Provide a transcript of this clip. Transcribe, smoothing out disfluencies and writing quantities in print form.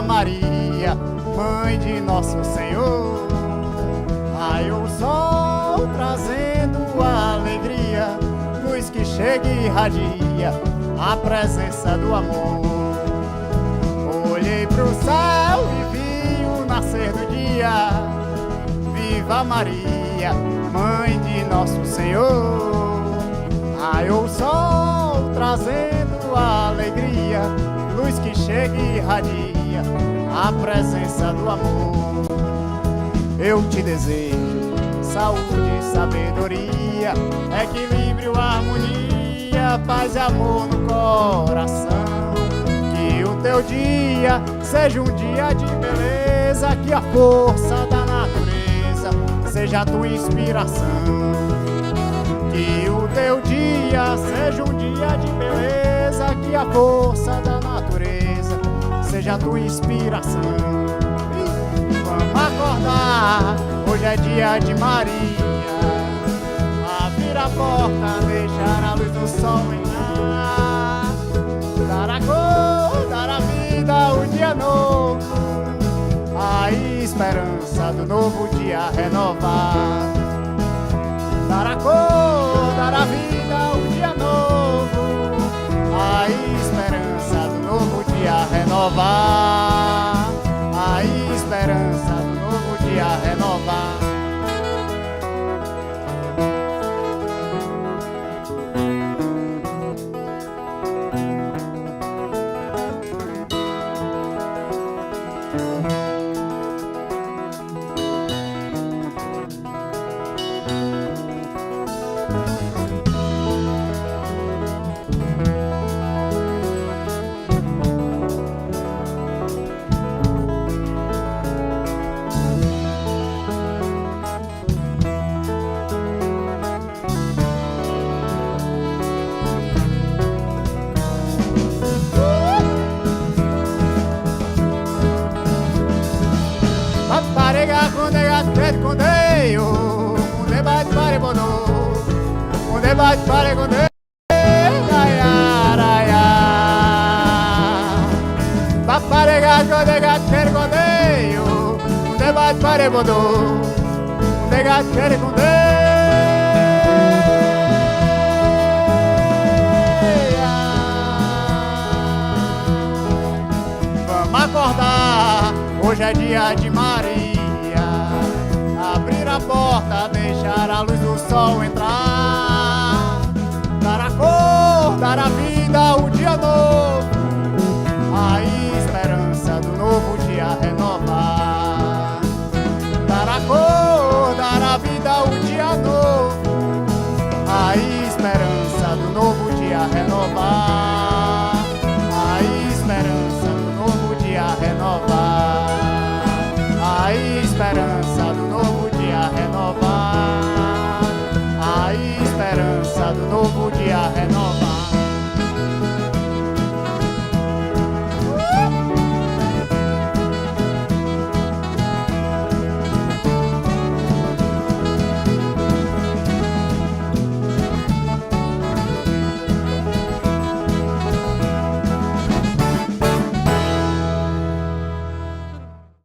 Maria, Mãe de Nosso Senhor. Raiou o sol trazendo a alegria, luz que chega e irradia a presença do amor. Olhei pro céu e vi o nascer do dia. Viva Maria, Mãe de Nosso Senhor. Raiou o sol trazendo a alegria, luz que chega e irradia a presença do amor. Eu te desejo saúde, sabedoria, equilíbrio, harmonia, paz e amor no coração. Que o teu dia seja um dia de beleza, que a força da natureza seja a tua inspiração. Que o teu dia seja um dia de beleza, que a força da natureza seja a tua inspiração. Vamos acordar, hoje é dia de Maria. Abrir a porta, deixar a luz do sol entrar. Dar a cor, dar a vida, o dia novo, a esperança do novo dia renovado. Dar a cor, dar a vida, o dia novo, a esperança do novo dia renovar. A esperança do novo dia renovar. Kunde bate pare bono, kunde bate pare kunde, raya raya. Papare kunde gat kunde yo, kunde bate pare bono, kunde gat kunde. Vamos acordar, hoje é dia de Maria. Abrir a porta, deixar a luz do sol entrar. Dar a cor, dar a vida, o dia novo,